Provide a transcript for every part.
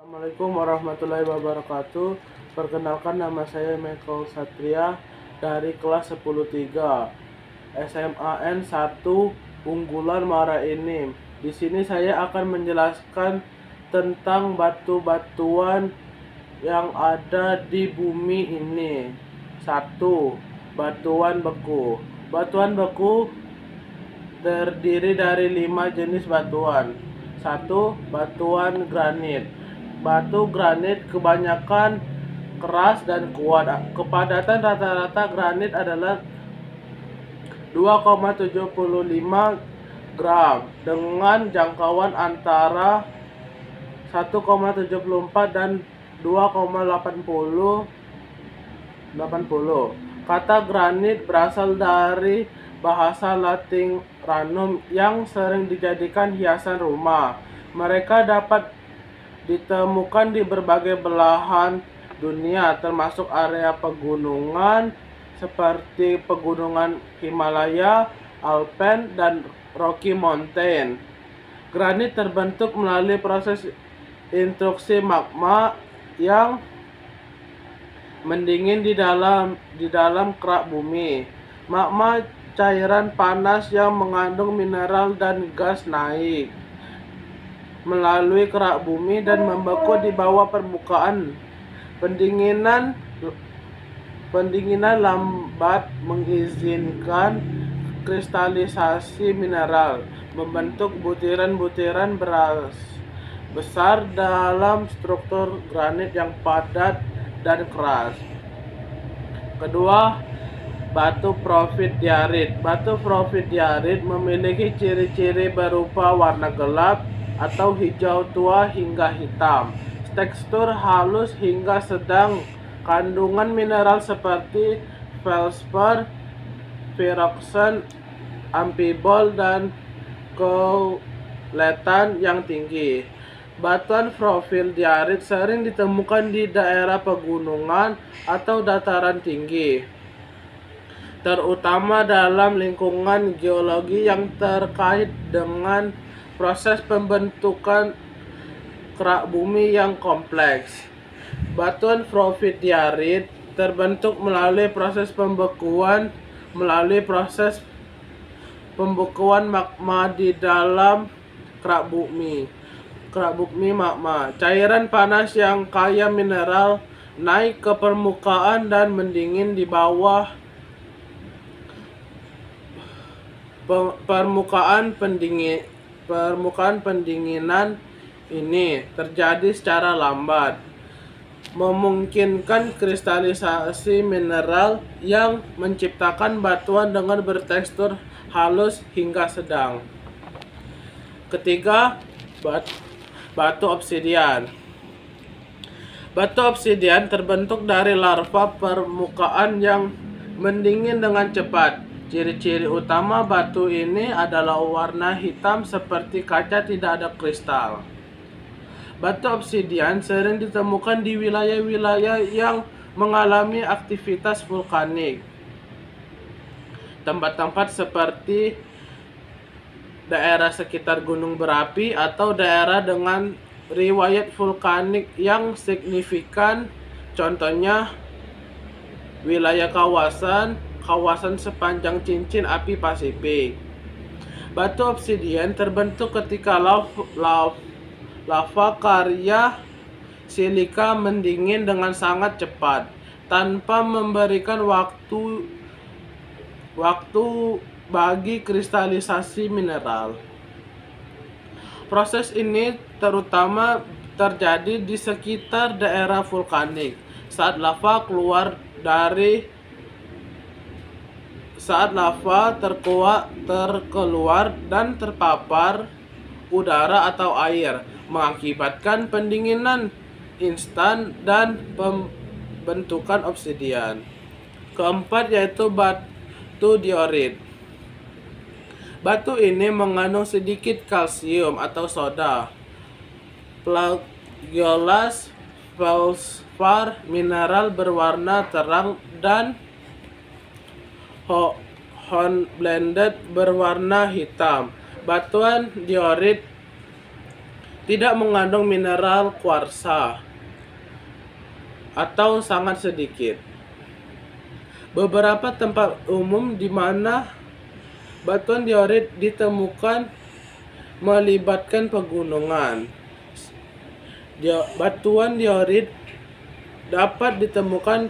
Assalamualaikum warahmatullahi wabarakatuh. Perkenalkan, nama saya Michael Satria dari kelas 10-3 SMAN 1 Unggulan Muara Enim. Di sini saya akan menjelaskan tentang batu-batuan yang ada di bumi ini. 1. Batuan beku. Batuan beku terdiri dari 5 jenis batuan. 1. Batuan granit. Batu granit kebanyakan keras dan kuat. Kepadatan rata-rata granit adalah 2,75 gram dengan jangkauan antara 1,74 dan 2,80. Kata granit berasal dari bahasa Latin granum yang sering dijadikan hiasan rumah. Mereka dapat ditemukan di berbagai belahan dunia, termasuk area pegunungan seperti pegunungan Himalaya, Alpen, dan Rocky Mountain. Granit terbentuk melalui proses intrusi magma yang mendingin di dalam kerak bumi. Magma cairan panas yang mengandung mineral dan gas naik melalui kerak bumi dan membeku di bawah permukaan. Pendinginan lambat mengizinkan kristalisasi mineral, membentuk butiran-butiran besar dalam struktur granit yang padat dan keras. Kedua, batu porfir diarit. Batu porfir diarit memiliki ciri-ciri berupa warna gelap atau hijau tua hingga hitam, tekstur halus hingga sedang, kandungan mineral seperti felsper, pyroxene, amphibol, dan kouletan yang tinggi. Batuan porfir diarit sering ditemukan di daerah pegunungan atau dataran tinggi, terutama dalam lingkungan geologi yang terkait dengan proses pembentukan kerak bumi yang kompleks. Batuan porfir diarit terbentuk melalui proses pembekuan magma di dalam kerak bumi magma. Cairan panas yang kaya mineral naik ke permukaan dan mendingin di bawah permukaan pendinginan ini terjadi secara lambat, memungkinkan kristalisasi mineral yang menciptakan batuan dengan bertekstur halus hingga sedang. Ketiga, batu obsidian. Batu obsidian terbentuk dari larva permukaan yang mendingin dengan cepat. Ciri-ciri utama batu ini adalah warna hitam seperti kaca, tidak ada kristal. Batu obsidian sering ditemukan di wilayah-wilayah yang mengalami aktivitas vulkanik. Tempat-tempat seperti daerah sekitar gunung berapi atau daerah dengan riwayat vulkanik yang signifikan, contohnya wilayah kawasan sepanjang cincin api Pasifik. Batu obsidian terbentuk ketika lava karya silika mendingin dengan sangat cepat tanpa memberikan waktu bagi kristalisasi mineral. Proses ini terutama terjadi di sekitar daerah vulkanik saat lava terkeluar dan terpapar udara atau air, mengakibatkan pendinginan instan dan pembentukan obsidian. Keempat yaitu batu diorit. Batu ini mengandung sedikit kalsium atau soda, plagiaulas, fosfor, mineral berwarna terang, dan hornblende berwarna hitam. Batuan diorit tidak mengandung mineral kuarsa atau sangat sedikit. Beberapa tempat umum di mana batuan diorit ditemukan melibatkan pegunungan. Batuan diorit dapat ditemukan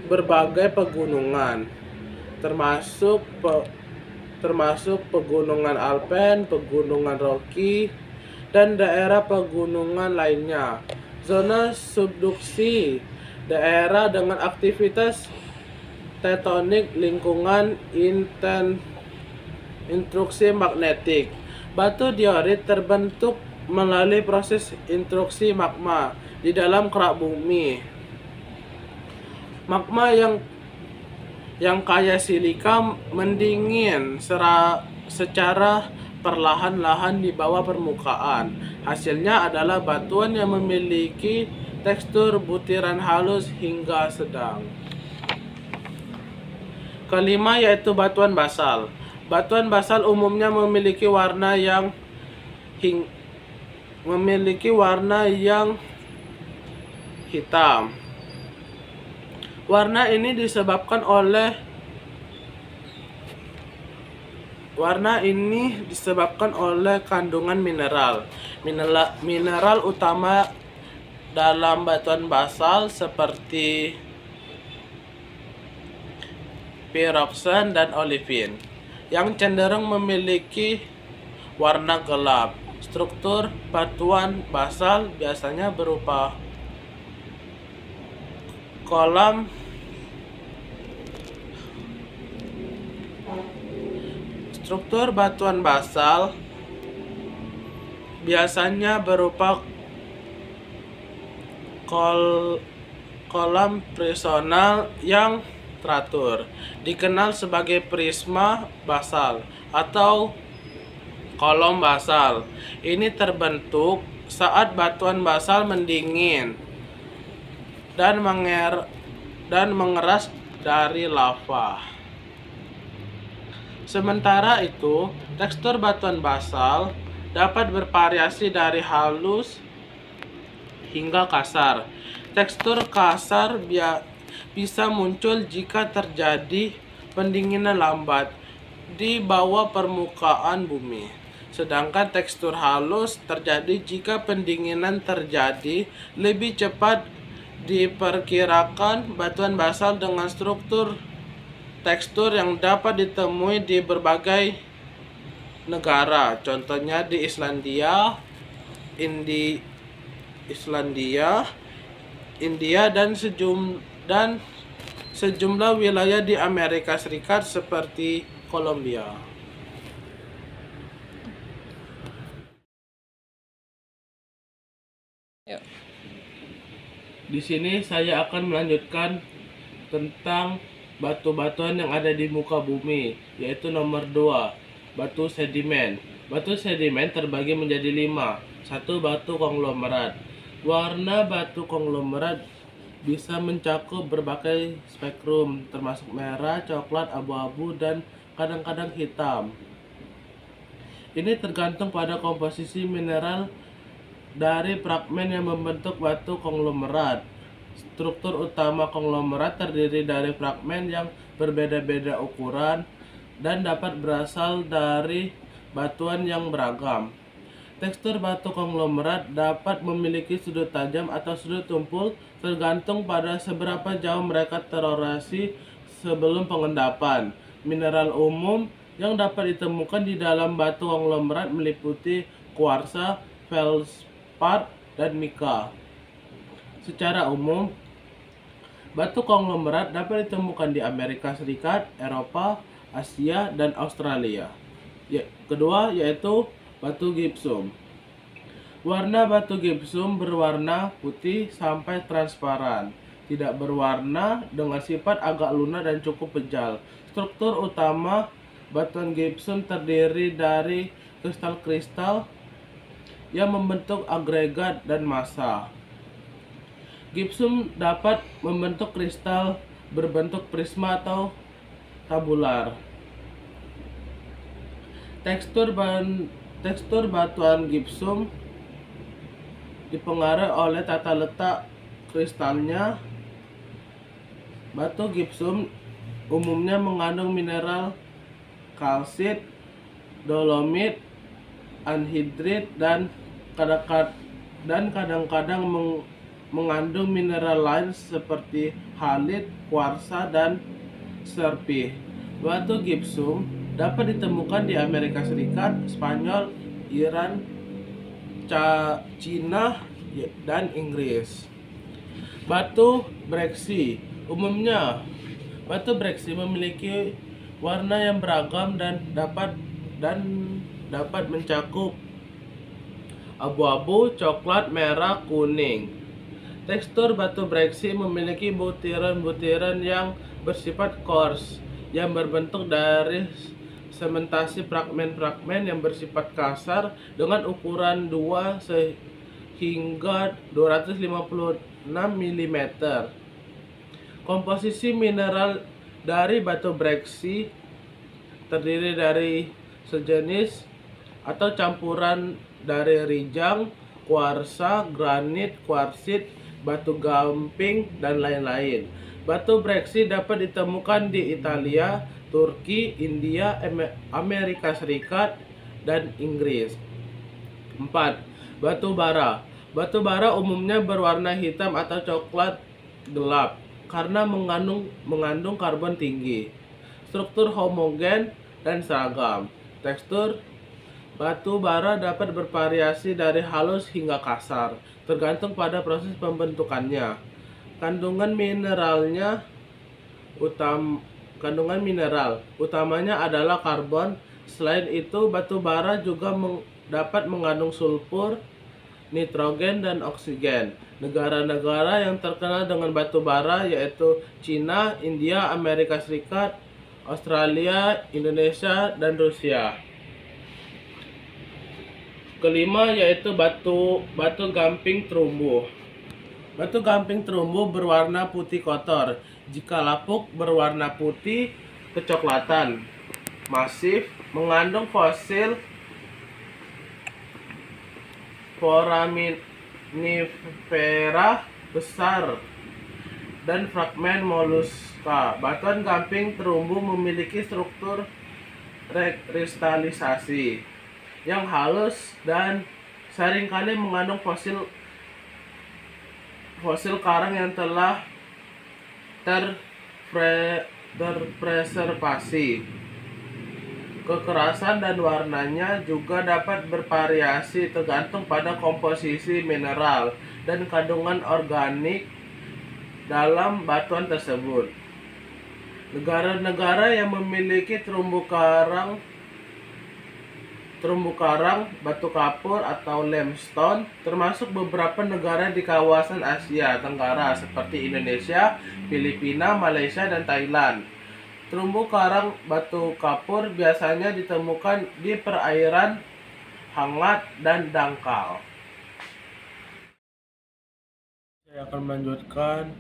berbagai pegunungan, termasuk pegunungan Alpen, pegunungan Rocky, dan daerah pegunungan lainnya. Zona subduksi, daerah dengan aktivitas tektonik lingkungan intruksi magnetik. Batu diorit terbentuk melalui proses intruksi magma di dalam kerak bumi. Magma yang kaya silika mendingin secara perlahan-lahan di bawah permukaan. Hasilnya adalah batuan yang memiliki tekstur butiran halus hingga sedang. Kelima yaitu batuan basal. Batuan basal umumnya memiliki warna yang hitam. Warna ini disebabkan oleh kandungan mineral. Mineral utama dalam batuan basal seperti pyroxene dan olivin yang cenderung memiliki warna gelap. Struktur batuan basal biasanya berupa kolam kolam prisonal yang teratur, dikenal sebagai prisma basal atau kolom basal. Ini terbentuk saat batuan basal mendingin dan mengeras dari lava. Sementara itu, tekstur batuan basal dapat bervariasi dari halus hingga kasar. Tekstur kasar bisa muncul jika terjadi pendinginan lambat di bawah permukaan bumi. Sedangkan tekstur halus terjadi jika pendinginan terjadi lebih cepat. Diperkirakan batuan basal dengan tekstur yang dapat ditemui di berbagai negara, contohnya di Islandia, India dan sejumlah wilayah di Amerika Serikat seperti Kolombia. Di sini saya akan melanjutkan tentang batu-batuan yang ada di muka bumi, yaitu nomor 2, batu sedimen. Batu sedimen terbagi menjadi 5. 1. Batu konglomerat. Warna batu konglomerat bisa mencakup berbagai spektrum, termasuk merah, coklat, abu-abu, dan kadang-kadang hitam. Ini tergantung pada komposisi mineral dari fragmen yang membentuk batu konglomerat. Struktur utama konglomerat terdiri dari fragmen yang berbeda-beda ukuran dan dapat berasal dari batuan yang beragam. Tekstur batu konglomerat dapat memiliki sudut tajam atau sudut tumpul tergantung pada seberapa jauh mereka terorasi sebelum pengendapan. Mineral umum yang dapat ditemukan di dalam batu konglomerat meliputi kuarsa, feldspar, dan mika. Secara umum, batu konglomerat dapat ditemukan di Amerika Serikat, Eropa, Asia, dan Australia. Kedua yaitu batu gipsum. Warna batu gipsum berwarna putih sampai transparan, tidak berwarna, dengan sifat agak lunak dan cukup pejal. Struktur utama batuan gipsum terdiri dari kristal-kristal yang membentuk agregat dan massa. Gipsum dapat membentuk kristal berbentuk prisma atau tabular. Tekstur batuan gipsum dipengaruhi oleh tata letak kristalnya. Batu gipsum umumnya mengandung mineral kalsit, dolomit, anhidrit, dan kadang-kadang mengandung mineral lain seperti halit, kuarsa, dan serpih. Batu gipsum dapat ditemukan di Amerika Serikat, Spanyol, Iran, Cina, dan Inggris. Batu breksi umumnya batu breksi memiliki warna yang beragam dan dapat mencakup abu-abu, coklat, merah, kuning. Tekstur batu breksi memiliki butiran-butiran yang bersifat coarse yang berbentuk dari sementasi fragmen-fragmen yang bersifat kasar dengan ukuran 2 hingga 256 mm. Komposisi mineral dari batu breksi terdiri dari sejenis atau campuran dari rijang, kuarsa, granit, kuarsit, batu gamping, dan lain-lain. Batu breksi dapat ditemukan di Italia, Turki, India, Amerika Serikat, dan Inggris. 4. Batu bara. Batu bara umumnya berwarna hitam atau coklat gelap karena mengandung karbon tinggi. Struktur homogen dan seragam. Tekstur batu bara dapat bervariasi dari halus hingga kasar, tergantung pada proses pembentukannya. Kandungan mineral utamanya adalah karbon. Selain itu, batu bara juga dapat mengandung sulfur, nitrogen, dan oksigen. Negara-negara yang terkenal dengan batu bara yaitu Cina, India, Amerika Serikat, Australia, Indonesia, dan Rusia. Kelima yaitu batu gamping terumbu. Batu gamping terumbu berwarna putih kotor. Jika lapuk berwarna putih kecoklatan. Masif, mengandung fosil foraminifera besar dan fragmen moluska. Batuan gamping terumbu memiliki struktur kristalisasi yang halus dan seringkali mengandung fosil karang yang telah terpreservasi. Kekerasan dan warnanya juga dapat bervariasi tergantung pada komposisi mineral dan kandungan organik dalam batuan tersebut. Negara-negara yang memiliki terumbu karang, batu kapur atau limestone, termasuk beberapa negara di kawasan Asia Tenggara seperti Indonesia, Filipina, Malaysia, dan Thailand. Terumbu karang batu kapur biasanya ditemukan di perairan hangat dan dangkal. Saya akan melanjutkan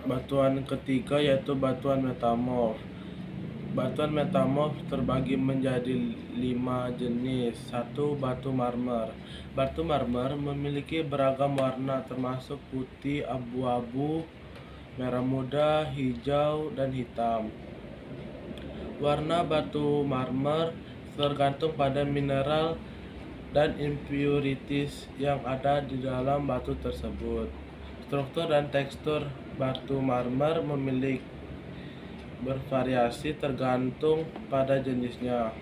batuan ketiga yaitu batuan metamorf. Batuan metamorf terbagi menjadi 5 jenis. 1. Batu marmer. Batu marmer memiliki beragam warna termasuk putih, abu-abu, merah muda, hijau, dan hitam. Warna batu marmer tergantung pada mineral dan impurities yang ada di dalam batu tersebut. Struktur dan tekstur batu marmer memiliki bervariasi tergantung pada jenisnya.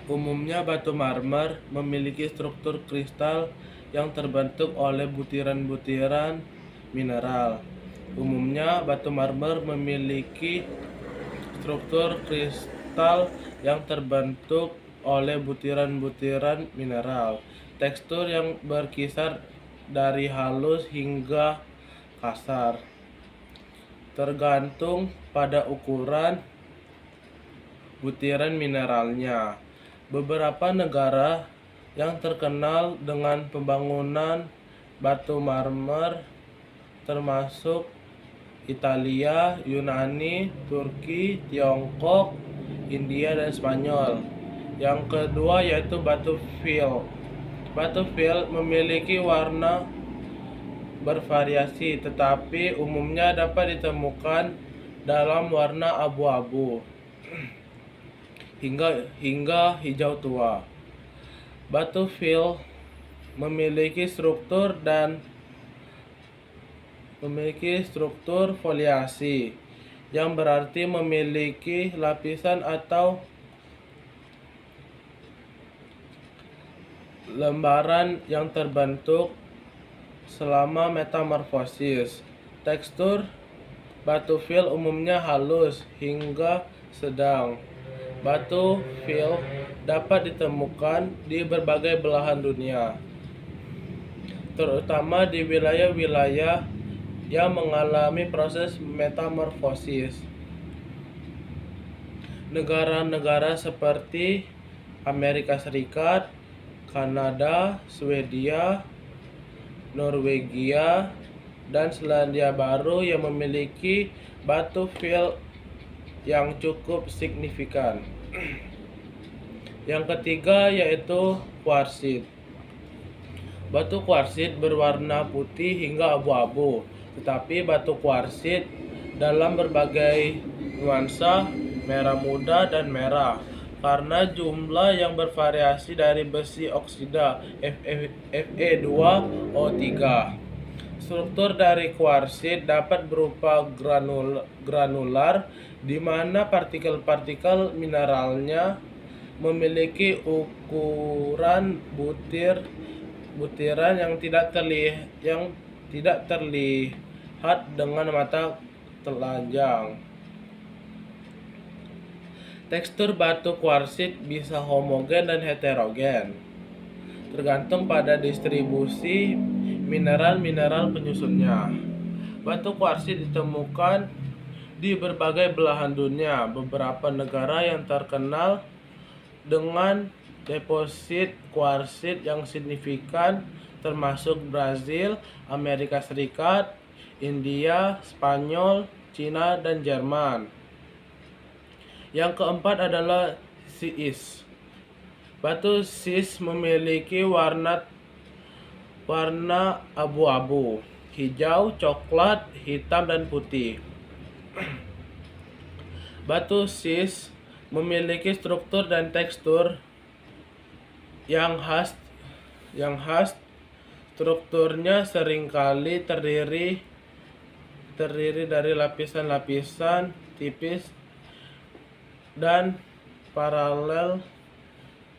Umumnya batu marmer memiliki struktur kristal yang terbentuk oleh butiran-butiran mineral. Umumnya batu marmer memiliki struktur kristal yang terbentuk oleh butiran-butiran mineral. Tekstur yang berkisar dari halus hingga kasar, tergantung pada ukuran butiran mineralnya. Beberapa negara yang terkenal dengan pembangunan batu marmer termasuk Italia, Yunani, Turki, Tiongkok, India, dan Spanyol. Yang kedua yaitu batu fill. Batu fill memiliki warna bervariasi, tetapi umumnya dapat ditemukan dalam warna abu-abu hingga hijau tua. Batu fill memiliki struktur foliasi, yang berarti memiliki lapisan atau lembaran yang terbentuk selama metamorfosis. Tekstur batu fill umumnya halus hingga sedang. Batu fill dapat ditemukan di berbagai belahan dunia, terutama di wilayah-wilayah yang mengalami proses metamorfosis. Negara-negara seperti Amerika Serikat, Kanada, Swedia, Norwegia, dan Selandia Baru yang memiliki batu fill yang cukup signifikan. Yang ketiga yaitu kuarsit. Batu kuarsit berwarna putih hingga abu-abu, tetapi batu kuarsit dalam berbagai nuansa merah muda dan merah karena jumlah yang bervariasi dari besi oksida Fe2O3. Struktur dari kuarsit dapat berupa granular, di mana partikel-partikel mineralnya memiliki ukuran butiran yang tidak terlihat dengan mata telanjang. Tekstur batu kuarsit bisa homogen dan heterogen, tergantung pada distribusi mineral-mineral penyusunnya. Batu kuarsit ditemukan di berbagai belahan dunia. Beberapa negara yang terkenal dengan deposit kuarsit yang signifikan termasuk Brazil, Amerika Serikat, India, Spanyol, Cina, dan Jerman. Yang keempat adalah siis. Batu siis memiliki warna abu-abu, hijau, coklat, hitam, dan putih. Batu siis memiliki struktur dan tekstur yang khas. Strukturnya seringkali terdiri dari lapisan-lapisan tipis dan paralel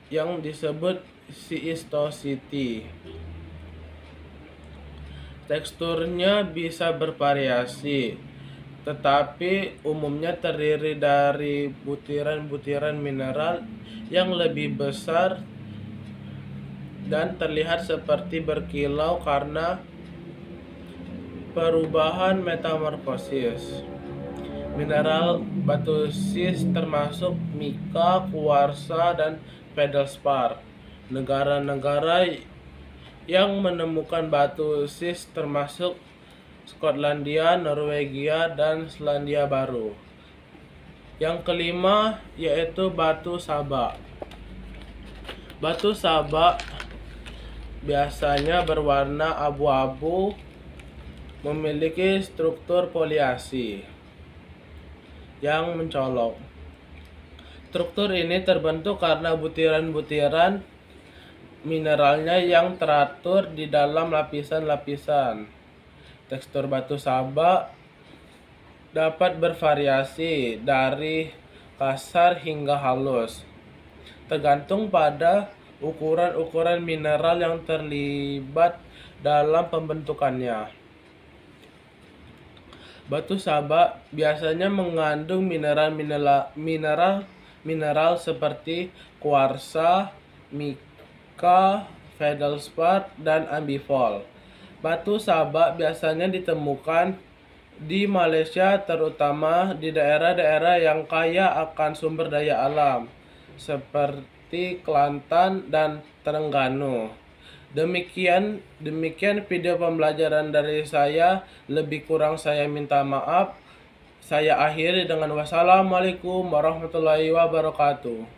yang disebut siistosity. Teksturnya bisa bervariasi, tetapi umumnya terdiri dari butiran-butiran mineral yang lebih besar dan terlihat seperti berkilau karena perubahan metamorfosis. Mineral batu siis termasuk mika, kuarsa, dan feldspar. Negara-negara yang menemukan batu siis termasuk Skotlandia, Norwegia, dan Selandia Baru. Yang kelima yaitu batu saba. Batu saba biasanya berwarna abu-abu, memiliki struktur foliasi yang mencolok. Struktur ini terbentuk karena butiran-butiran mineralnya yang teratur di dalam lapisan-lapisan. Tekstur batu saba dapat bervariasi dari kasar hingga halus, tergantung pada ukuran-ukuran mineral yang terlibat dalam pembentukannya. Batu saba biasanya mengandung mineral seperti kuarsa, mika, feldspar, dan ambifol. Batu saba biasanya ditemukan di Malaysia, terutama di daerah-daerah yang kaya akan sumber daya alam seperti Kelantan dan Terengganu. Demikian video pembelajaran dari saya. Lebih kurang saya minta maaf. Saya akhiri dengan wassalamualaikum warahmatullahi wabarakatuh.